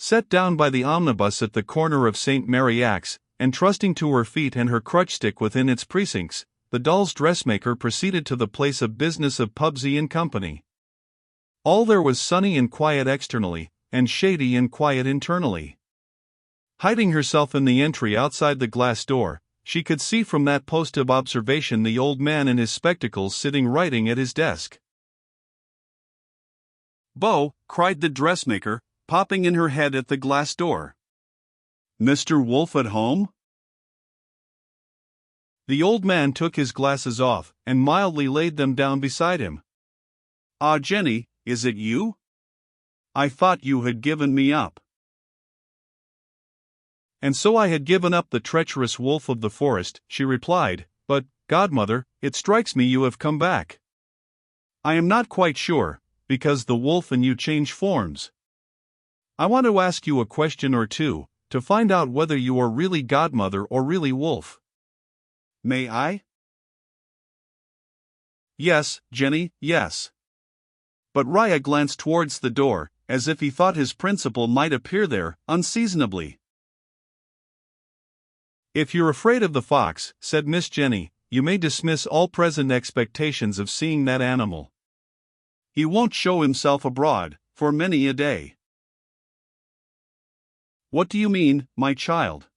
Set down by the omnibus at the corner of St. Mary Axe, and trusting to her feet and her crutch-stick within its precincts, the doll's dressmaker proceeded to the place of business of Pubsey and Company. All there was sunny and quiet externally, and shady and quiet internally. Hiding herself in the entry outside the glass door, she could see from that post of observation the old man in his spectacles sitting writing at his desk. "Bo," cried the dressmaker, popping in her head at the glass door. "Mr. Wolf at home?" The old man took his glasses off, and mildly laid them down beside him. "Ah, Jenny, is it you? I thought you had given me up." "And so I had given up the treacherous wolf of the forest," she replied, "but, godmother, it strikes me you have come back. I am not quite sure, because the wolf and you change forms. I want to ask you a question or two, to find out whether you are really godmother or really wolf. May I?" "Yes, Jenny, yes." But Raya glanced towards the door, as if he thought his principal might appear there, unseasonably. "If you're afraid of the fox," said Miss Jenny, "you may dismiss all present expectations of seeing that animal. He won't show himself abroad, for many a day." "What do you mean, my child?"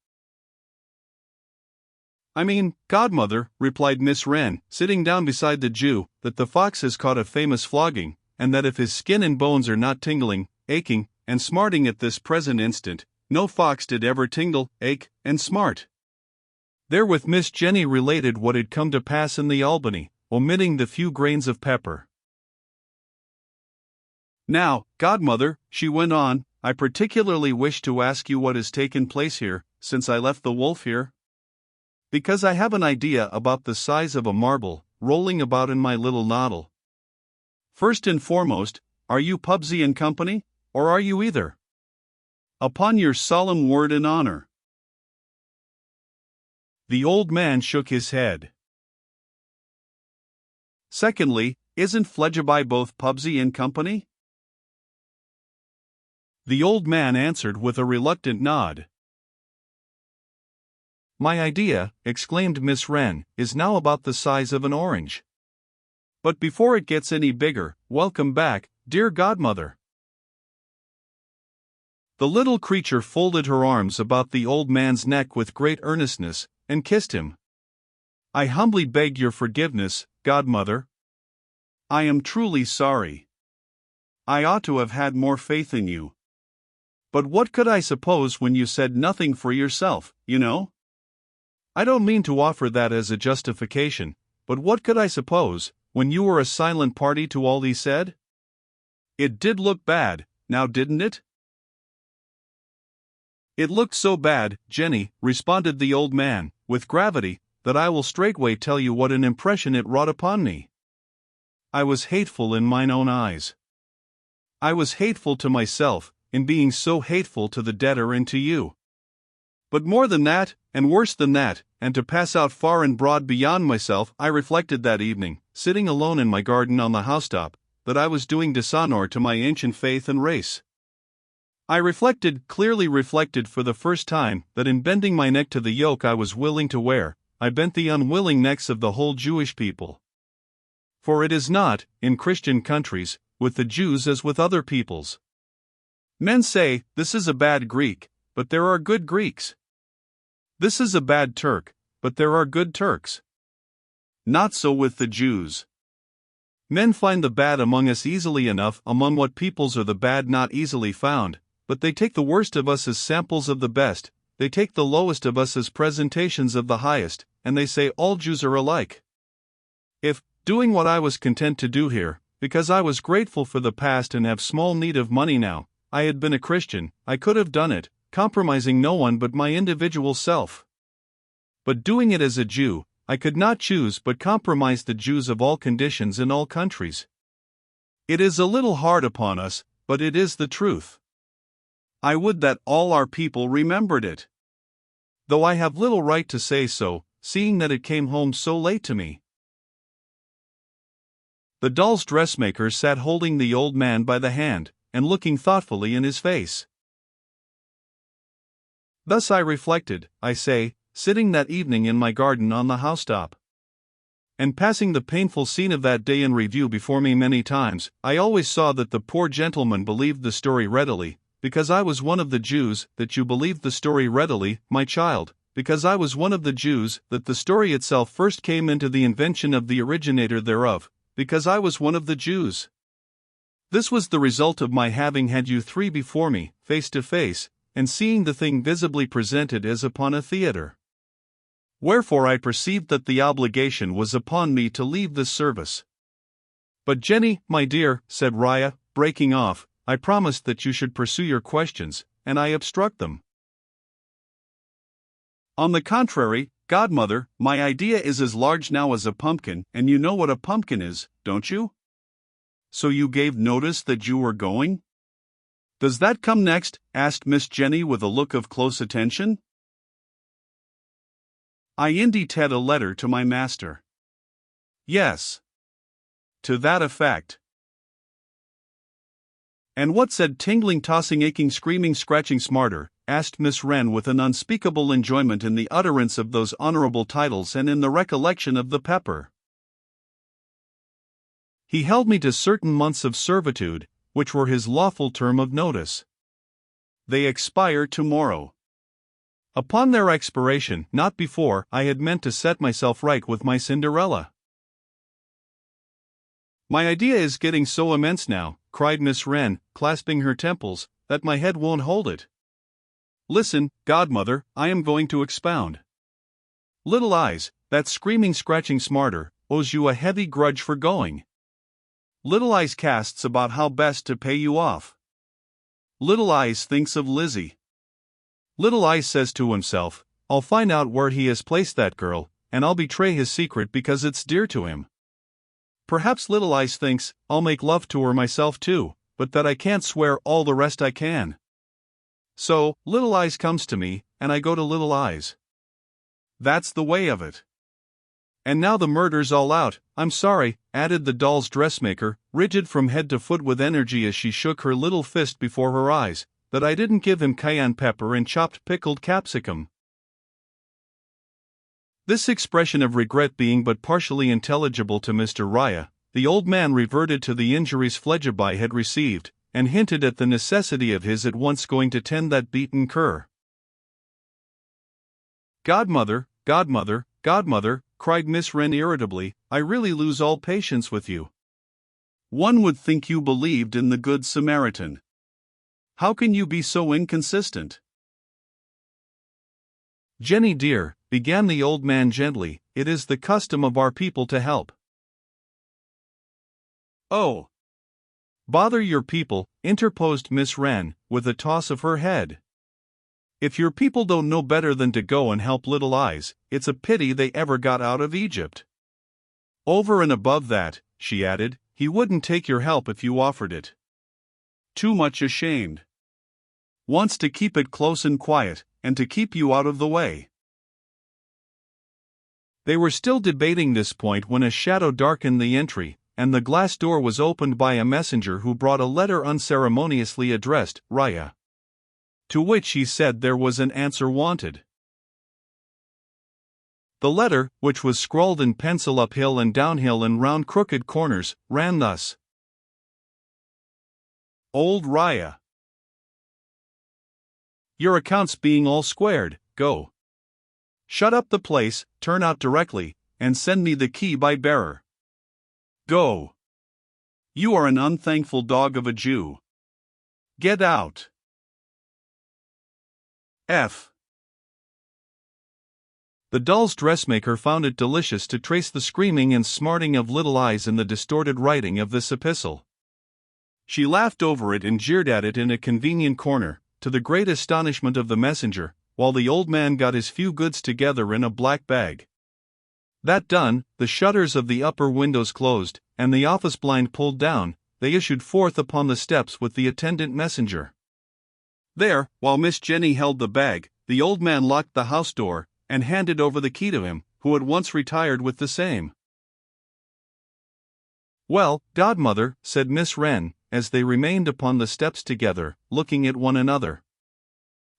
"I mean, godmother," replied Miss Wren, sitting down beside the Jew, "that the fox has caught a famous flogging, and that if his skin and bones are not tingling, aching, and smarting at this present instant, no fox did ever tingle, ache, and smart." Therewith Miss Jenny related what had come to pass in the Albany, omitting the few grains of pepper. "Now, godmother," she went on, "I particularly wish to ask you what has taken place here, since I left the wolf here. Because I have an idea about the size of a marble, rolling about in my little noddle. First and foremost, are you Pubsey and Company, or are you either? Upon your solemn word and honor." The old man shook his head. "Secondly, isn't Fledgeby both Pubsey and Company?" The old man answered with a reluctant nod. "My idea," exclaimed Miss Wren, "is now about the size of an orange. But before it gets any bigger, welcome back, dear godmother." The little creature folded her arms about the old man's neck with great earnestness, and kissed him. "I humbly beg your forgiveness, godmother. I am truly sorry. I ought to have had more faith in you. But what could I suppose when you said nothing for yourself, you know? I don't mean to offer that as a justification, but what could I suppose, when you were a silent party to all he said? It did look bad, now didn't it?" "It looked so bad, Jenny," responded the old man, with gravity, "that I will straightway tell you what an impression it wrought upon me. I was hateful in mine own eyes. I was hateful to myself, in being so hateful to the debtor and to you. But more than that, and worse than that, and to pass out far and broad beyond myself, I reflected that evening, sitting alone in my garden on the housetop, that I was doing dishonor to my ancient faith and race. I clearly reflected for the first time, that in bending my neck to the yoke I was willing to wear, I bent the unwilling necks of the whole Jewish people. For it is not, in Christian countries, with the Jews as with other peoples. Men say, this is a bad Greek, but there are good Greeks. This is a bad Turk, but there are good Turks. Not so with the Jews. Men find the bad among us easily enough among what peoples are the bad not easily found, but they take the worst of us as samples of the best, they take the lowest of us as presentations of the highest, and they say all Jews are alike. If, doing what I was content to do here, because I was grateful for the past and have small need of money now, I had been a Christian, I could have done it, compromising no one but my individual self. But doing it as a Jew, I could not choose but compromise the Jews of all conditions in all countries. It is a little hard upon us, but it is the truth. I would that all our people remembered it. Though I have little right to say so, seeing that it came home so late to me." The doll's dressmaker sat holding the old man by the hand, and looking thoughtfully in his face. Thus I reflected, I say, sitting that evening in my garden on the housetop. And passing the painful scene of that day in review before me many times, I always saw that the poor gentleman believed the story readily, because I was one of the Jews, that you believed the story readily, my child, because I was one of the Jews, that the story itself first came into the invention of the originator thereof, because I was one of the Jews. This was the result of my having had you three before me, face to face, and seeing the thing visibly presented as upon a theatre. Wherefore I perceived that the obligation was upon me to leave this service. But Jenny, my dear, said Raya, breaking off, I promised that you should pursue your questions, and I obstruct them. On the contrary, godmother, my idea is as large now as a pumpkin, and you know what a pumpkin is, don't you? So you gave notice that you were going? Does that come next? Asked Miss Jenny with a look of close attention. I indeed had a letter to my master. Yes. To that effect. And what said tingling, tossing, aching, screaming, scratching smarter? Asked Miss Wren with an unspeakable enjoyment in the utterance of those honorable titles and in the recollection of the pepper. He held me to certain months of servitude, which were his lawful term of notice. They expire tomorrow. Upon their expiration, not before, I had meant to set myself right with my Cinderella. My idea is getting so immense now, cried Miss Wren, clasping her temples, that my head won't hold it. Listen, godmother, I am going to expound. Little Eyes, that screaming, scratching smarter, owes you a heavy grudge for going. Little Eyes casts about how best to pay you off. Little Eyes thinks of Lizzie. Little Eyes says to himself, I'll find out where he has placed that girl, and I'll betray his secret because it's dear to him. Perhaps Little Eyes thinks, I'll make love to her myself too, but that I can't swear all the rest I can. So, Little Eyes comes to me, and I go to Little Eyes. That's the way of it. And now the murder's all out, I'm sorry, added the doll's dressmaker, rigid from head to foot with energy as she shook her little fist before her eyes, that I didn't give him cayenne pepper and chopped pickled capsicum. This expression of regret being but partially intelligible to Mr. Raya, the old man reverted to the injuries Fledgeby had received, and hinted at the necessity of his at once going to tend that beaten cur. Godmother, godmother, godmother, cried Miss Wren irritably, I really lose all patience with you. One would think you believed in the Good Samaritan. How can you be so inconsistent? Jenny dear, began the old man gently, it is the custom of our people to help. Oh! Bother your people, interposed Miss Wren, with a toss of her head. If your people don't know better than to go and help Little Eyes, it's a pity they ever got out of Egypt. Over and above that, she added, he wouldn't take your help if you offered it. Too much ashamed. Wants to keep it close and quiet, and to keep you out of the way. They were still debating this point when a shadow darkened the entry, and the glass door was opened by a messenger who brought a letter unceremoniously addressed, Raya. To which he said there was an answer wanted. The letter, which was scrawled in pencil uphill and downhill and round crooked corners, ran thus. Old Raya. Your accounts being all squared, go. Shut up the place, turn out directly, and send me the key by bearer. Go. You are an unthankful dog of a Jew. Get out. F. The doll's dressmaker found it delicious to trace the screaming and smarting of Little Eyes in the distorted writing of this epistle. She laughed over it and jeered at it in a convenient corner, to the great astonishment of the messenger, while the old man got his few goods together in a black bag. That done, the shutters of the upper windows closed, and the office blind pulled down, they issued forth upon the steps with the attendant messenger. There, while Miss Jenny held the bag, the old man locked the house door, and handed over the key to him, who at once retired with the same. Well, godmother, said Miss Wren, as they remained upon the steps together, looking at one another.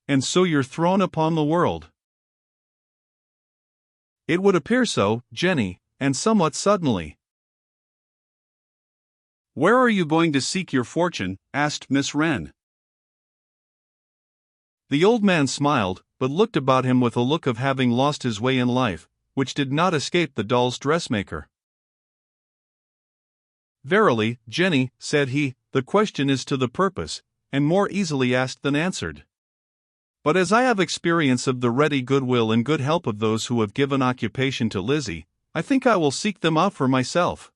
And so you're thrown upon the world. It would appear so, Jenny, and somewhat suddenly. Where are you going to seek your fortune? Asked Miss Wren. The old man smiled, but looked about him with a look of having lost his way in life, which did not escape the doll's dressmaker. Verily, Jenny, said he, the question is to the purpose, and more easily asked than answered. But as I have experience of the ready goodwill and good help of those who have given occupation to Lizzie, I think I will seek them out for myself.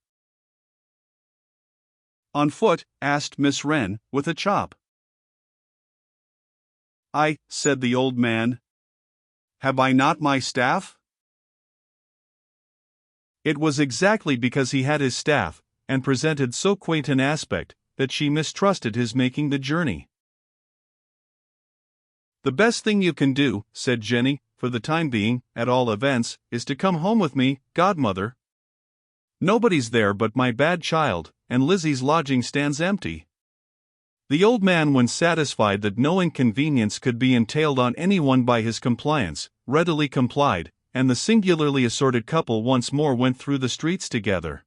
On foot? Asked Miss Wren, with a chop. I, said the old man. Have I not my staff? It was exactly because he had his staff, and presented so quaint an aspect, that she mistrusted his making the journey. The best thing you can do, said Jenny, for the time being, at all events, is to come home with me, godmother. Nobody's there but my bad child, and Lizzie's lodging stands empty. The old man, when satisfied that no inconvenience could be entailed on anyone by his compliance, readily complied, and the singularly assorted couple once more went through the streets together.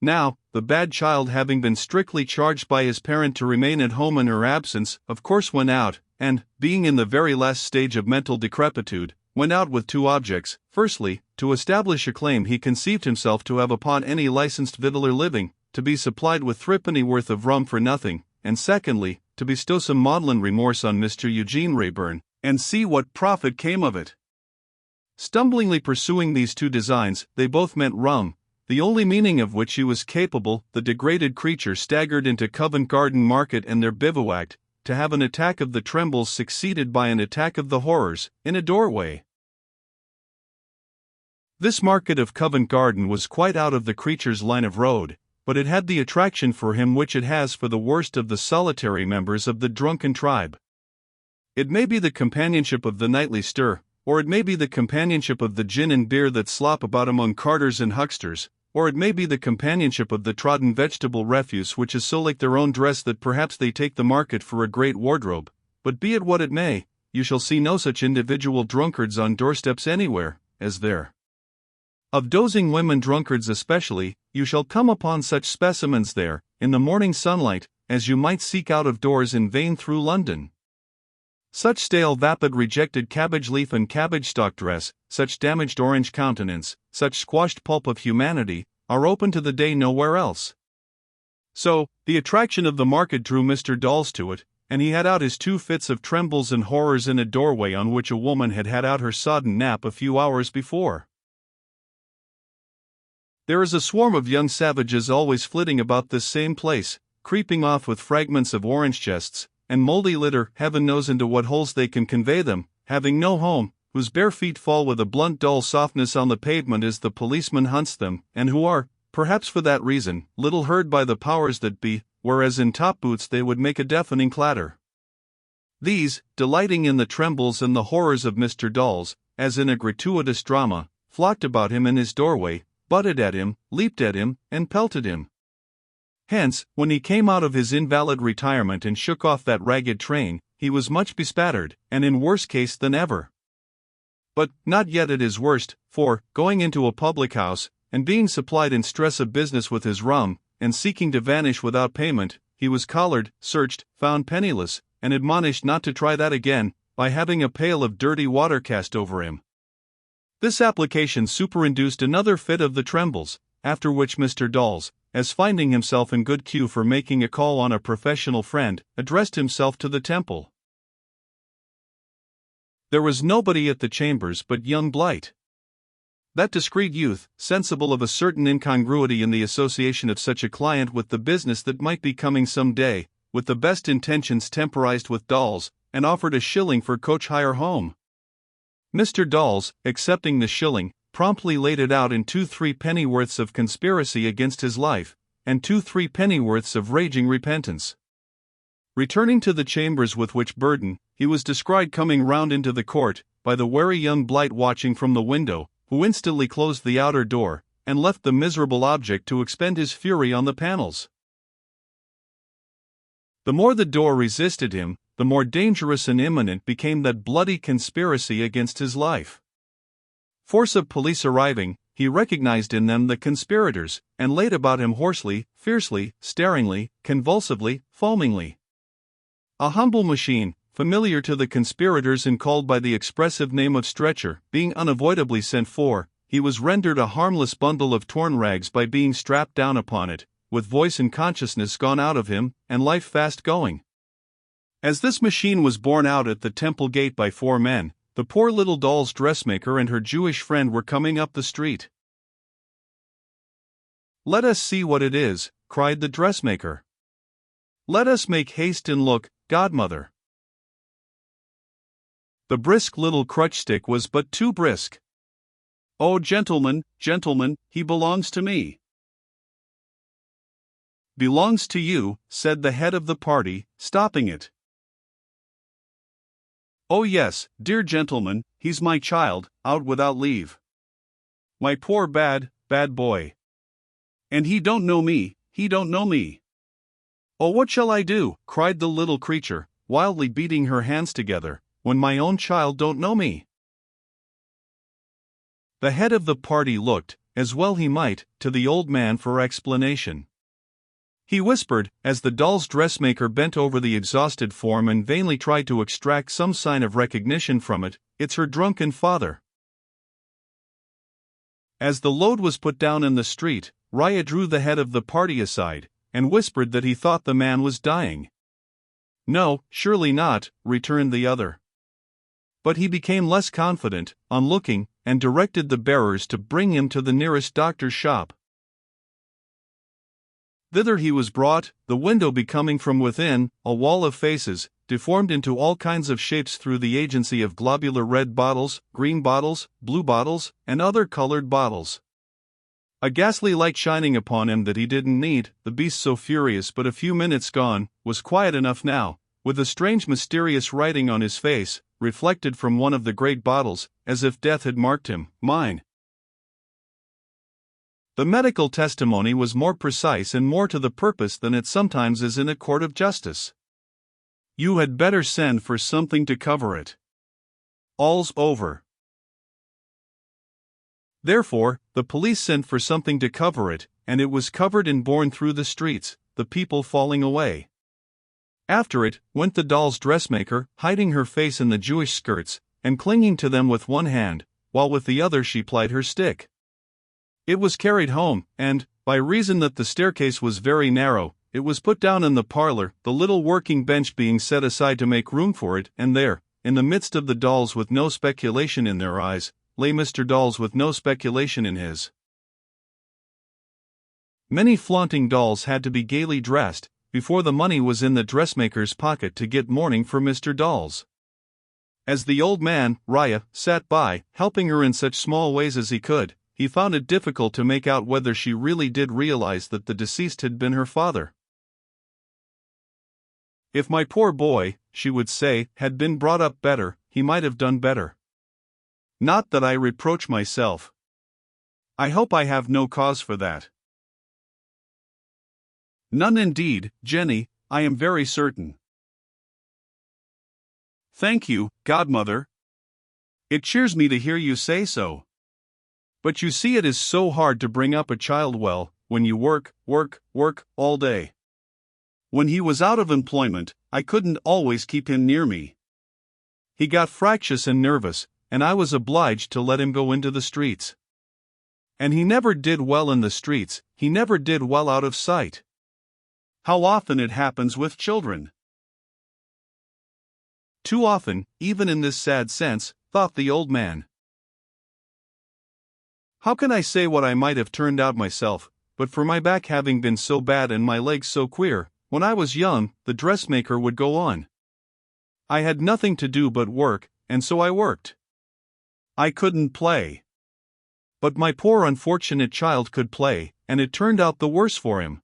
Now, the bad child, having been strictly charged by his parent to remain at home in her absence, of course went out, and, being in the very last stage of mental decrepitude, went out with two objects: firstly, to establish a claim he conceived himself to have upon any licensed victualler living, to be supplied with threepennyworth of rum for nothing, and secondly, to bestow some maudlin remorse on Mr. Eugene Rayburn, and see what profit came of it. Stumblingly pursuing these two designs, they both meant rum, the only meaning of which he was capable. The degraded creature staggered into Covent Garden Market and there bivouacked, to have an attack of the trembles succeeded by an attack of the horrors, in a doorway. This market of Covent Garden was quite out of the creature's line of road, but it had the attraction for him which it has for the worst of the solitary members of the drunken tribe. It may be the companionship of the nightly stir, or it may be the companionship of the gin and beer that slop about among carters and hucksters, or it may be the companionship of the trodden vegetable refuse which is so like their own dress that perhaps they take the market for a great wardrobe, but be it what it may, you shall see no such individual drunkards on doorsteps anywhere, as there. Of dozing women drunkards especially, you shall come upon such specimens there, in the morning sunlight, as you might seek out of doors in vain through London. Such stale vapid rejected cabbage leaf and cabbage stalk dress, such damaged orange countenance, such squashed pulp of humanity, are open to the day nowhere else. So, the attraction of the market drew Mr. Dawes to it, and he had out his two fits of trembles and horrors in a doorway on which a woman had had out her sodden nap a few hours before. There is a swarm of young savages always flitting about this same place, creeping off with fragments of orange chests, and mouldy litter, heaven knows into what holes they can convey them, having no home, whose bare feet fall with a blunt dull softness on the pavement as the policeman hunts them, and who are, perhaps for that reason, little heard by the powers that be, whereas in top boots they would make a deafening clatter. These, delighting in the trembles and the horrors of Mr. Dawes, as in a gratuitous drama, flocked about him in his doorway, butted at him, leaped at him, and pelted him. Hence, when he came out of his invalid retirement and shook off that ragged train, he was much bespattered, and in worse case than ever. But, not yet at his worst, for, going into a public-house, and being supplied in stress of business with his rum, and seeking to vanish without payment, he was collared, searched, found penniless, and admonished not to try that again, by having a pail of dirty water cast over him. This application superinduced another fit of the trembles, after which Mr. Dawes, as finding himself in good cue for making a call on a professional friend, addressed himself to the Temple. There was nobody at the chambers but young Blight. That discreet youth, sensible of a certain incongruity in the association of such a client with the business that might be coming some day, with the best intentions temporized with Dawes, and offered a shilling for coach hire home. Mr. Dawes, accepting the shilling, promptly laid it out in 2 3-pennyworths of conspiracy against his life, and 2 3-pennyworths of raging repentance. Returning to the chambers with which burden, he was descried coming round into the court, by the wary young Blight watching from the window, who instantly closed the outer door, and left the miserable object to expend his fury on the panels. The more the door resisted him, the more dangerous and imminent became that bloody conspiracy against his life. Force of police arriving, he recognized in them the conspirators, and laid about him hoarsely, fiercely, staringly, convulsively, foamingly. A humble machine, familiar to the conspirators and called by the expressive name of stretcher, being unavoidably sent for, he was rendered a harmless bundle of torn rags by being strapped down upon it, with voice and consciousness gone out of him, and life fast going. As this machine was borne out at the temple gate by 4 men, the poor little doll's dressmaker and her Jewish friend were coming up the street. "Let us see what it is," cried the dressmaker. "Let us make haste and look, godmother." The brisk little crutch-stick was but too brisk. "Oh, gentlemen, gentlemen, he belongs to me." "Belongs to you," said the head of the party, stopping it. "Oh yes, dear gentleman, he's my child, out without leave. My poor bad boy. And he don't know me, he don't know me. Oh, what shall I do," cried the little creature, wildly beating her hands together, "when my own child don't know me?" The head of the party looked, as well he might, to the old man for explanation. He whispered, as the doll's dressmaker bent over the exhausted form and vainly tried to extract some sign of recognition from it, "It's her drunken father." As the load was put down in the street, Raya drew the head of the party aside, and whispered that he thought the man was dying. "No, surely not," returned the other. But he became less confident, on looking, and directed the bearers to bring him to the nearest doctor's shop. Thither he was brought, the window becoming from within a wall of faces, deformed into all kinds of shapes through the agency of globular red bottles, green bottles, blue bottles, and other colored bottles. A ghastly light shining upon him that he didn't need, the beast so furious but a few minutes gone, was quiet enough now, with a strange mysterious writing on his face, reflected from one of the great bottles, as if death had marked him, "Mine." The medical testimony was more precise and more to the purpose than it sometimes is in a court of justice. "You had better send for something to cover it. All's over." Therefore, the police sent for something to cover it, and it was covered and borne through the streets, the people falling away. After it went the doll's dressmaker, hiding her face in the Jewish skirts, and clinging to them with one hand, while with the other she plied her stick. It was carried home, and, by reason that the staircase was very narrow, it was put down in the parlor, the little working bench being set aside to make room for it, and there, in the midst of the dolls with no speculation in their eyes, lay Mr. Dolls with no speculation in his. Many flaunting dolls had to be gaily dressed, before the money was in the dressmaker's pocket to get mourning for Mr. Dolls. As the old man, Raya, sat by, helping her in such small ways as he could, he found it difficult to make out whether she really did realize that the deceased had been her father. "If my poor boy," she would say, "had been brought up better, he might have done better. Not that I reproach myself. I hope I have no cause for that. None indeed, Jenny, I am very certain." "Thank you, godmother. It cheers me to hear you say so. But you see it is so hard to bring up a child well, when you work, all day. When he was out of employment, I couldn't always keep him near me. He got fractious and nervous, and I was obliged to let him go into the streets. And he never did well in the streets, he never did well out of sight. How often it happens with children." Too often, even in this sad sense, thought the old man. "How can I say what I might have turned out myself, but for my back having been so bad and my legs so queer? When I was young, the dressmaker would go on. I had nothing to do but work, and so I worked. I couldn't play. But my poor unfortunate child could play, and it turned out the worse for him.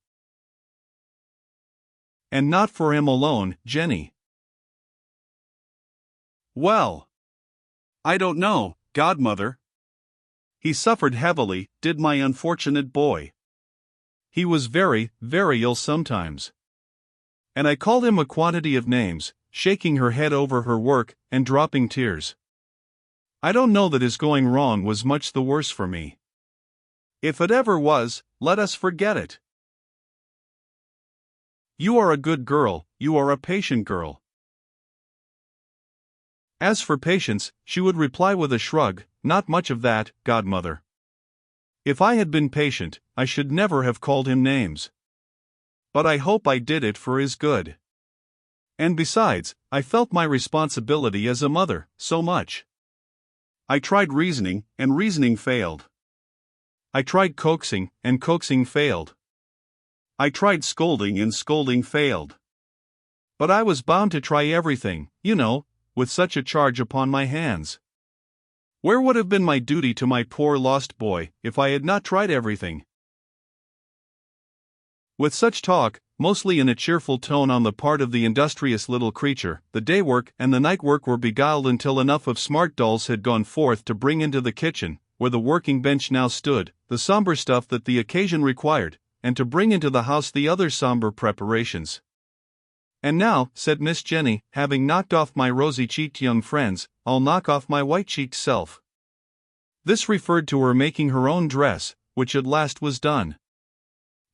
And not for him alone, Jenny." "Well, I don't know, godmother. He suffered heavily, did my unfortunate boy. He was very, very ill sometimes. And I called him a quantity of names, shaking her head over her work and dropping tears. I don't know that his going wrong was much the worse for me. If it ever was, let us forget it. You are a good girl, you are a patient girl. As for patience, she would reply with a shrug, not much of that, godmother. If I had been patient, I should never have called him names. But I hope I did it for his good. And besides, I felt my responsibility as a mother, so much. I tried reasoning, and reasoning failed. I tried coaxing, and coaxing failed. I tried scolding, and scolding failed. But I was bound to try everything, you know, with such a charge upon my hands. Where would have been my duty to my poor lost boy, if I had not tried everything? With such talk, mostly in a cheerful tone on the part of the industrious little creature, the day work and the night work were beguiled until enough of smart dolls had gone forth to bring into the kitchen, where the working bench now stood, the somber stuff that the occasion required, and to bring into the house the other somber preparations. And now, said Miss Jenny, having knocked off my rosy-cheeked young friends, I'll knock off my white-cheeked self. This referred to her making her own dress, which at last was done.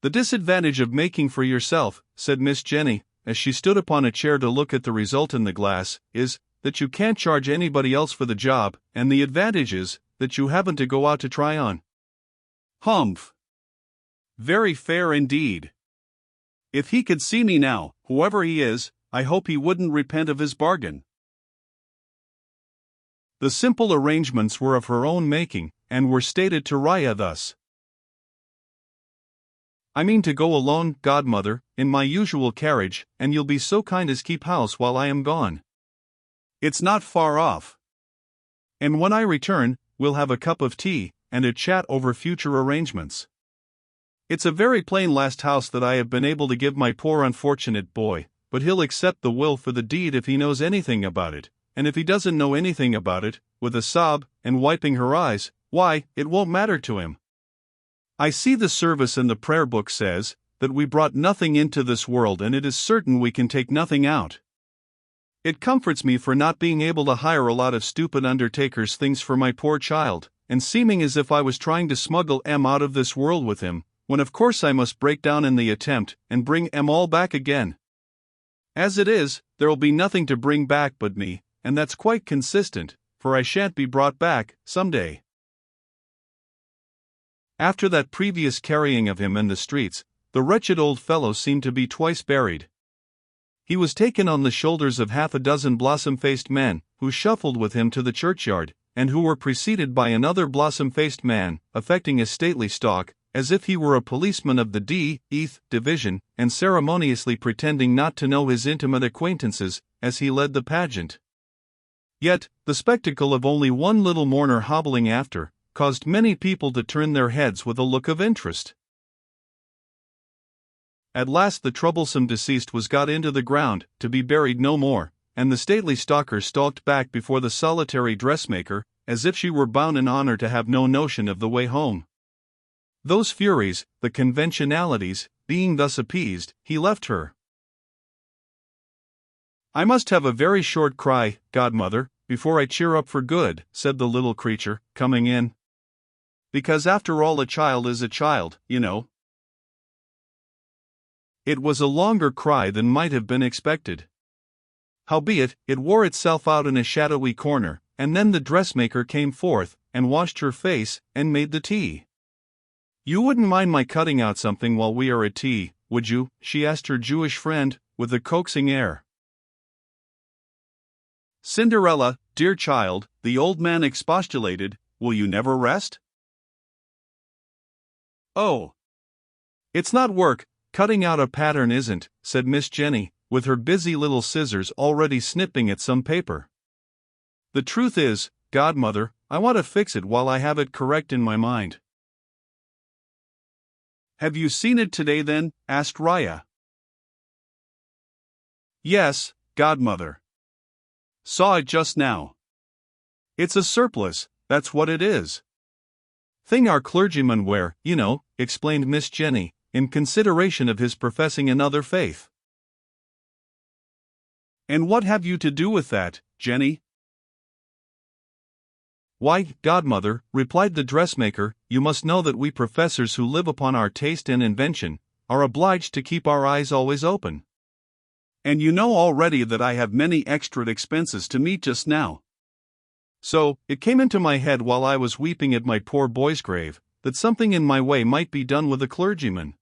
The disadvantage of making for yourself, said Miss Jenny, as she stood upon a chair to look at the result in the glass, is that you can't charge anybody else for the job, and the advantage is that you haven't to go out to try on. Humph! Very fair indeed. If he could see me now, whoever he is, I hope he wouldn't repent of his bargain. The simple arrangements were of her own making, and were stated to Raya thus. I mean to go alone, godmother, in my usual carriage, and you'll be so kind as keep house while I am gone. It's not far off. And when I return, we'll have a cup of tea, and a chat over future arrangements. It's a very plain last house that I have been able to give my poor unfortunate boy, but he'll accept the will for the deed if he knows anything about it, and if he doesn't know anything about it, with a sob, and wiping her eyes, why, it won't matter to him. I see the service in the prayer book says, that we brought nothing into this world and it is certain we can take nothing out. It comforts me for not being able to hire a lot of stupid undertakers' things for my poor child, and seeming as if I was trying to smuggle M out of this world with him, when of course I must break down in the attempt, and bring M all back again. As it is, there'll be nothing to bring back but me, and that's quite consistent, for I shan't be brought back, someday. After that previous carrying of him in the streets, the wretched old fellow seemed to be twice buried. He was taken on the shoulders of half a dozen blossom-faced men, who shuffled with him to the churchyard, and who were preceded by another blossom-faced man, affecting a stately stalk, as if he were a policeman of the D.th Division, and ceremoniously pretending not to know his intimate acquaintances, as he led the pageant. Yet, the spectacle of only one little mourner hobbling after, caused many people to turn their heads with a look of interest. At last the troublesome deceased was got into the ground, to be buried no more, and the stately stalker stalked back before the solitary dressmaker, as if she were bound in honor to have no notion of the way home. Those furies, the conventionalities, being thus appeased, he left her. I must have a very short cry, godmother, before I cheer up for good, said the little creature, coming in. Because after all a child is a child, you know. It was a longer cry than might have been expected. Howbeit, it wore itself out in a shadowy corner, and then the dressmaker came forth, and washed her face, and made the tea. You wouldn't mind my cutting out something while we are at tea, would you? She asked her Jewish friend, with a coaxing air. Cinderella, dear child, the old man expostulated, will you never rest? Oh. It's not work, cutting out a pattern isn't, said Miss Jenny, with her busy little scissors already snipping at some paper. The truth is, godmother, I want to fix it while I have it correct in my mind. Have you seen it today then? Asked Raya. Yes, godmother. Saw it just now. It's a surplice, that's what it is. Thing our clergymen wear, you know, explained Miss Jenny, in consideration of his professing another faith. And what have you to do with that, Jenny? Why, godmother, replied the dressmaker, you must know that we professors who live upon our taste and invention are obliged to keep our eyes always open. And you know already that I have many extra expenses to meet just now. So, it came into my head while I was weeping at my poor boy's grave, that something in my way might be done with a clergyman.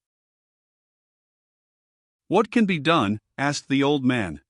What can be done? Asked the old man.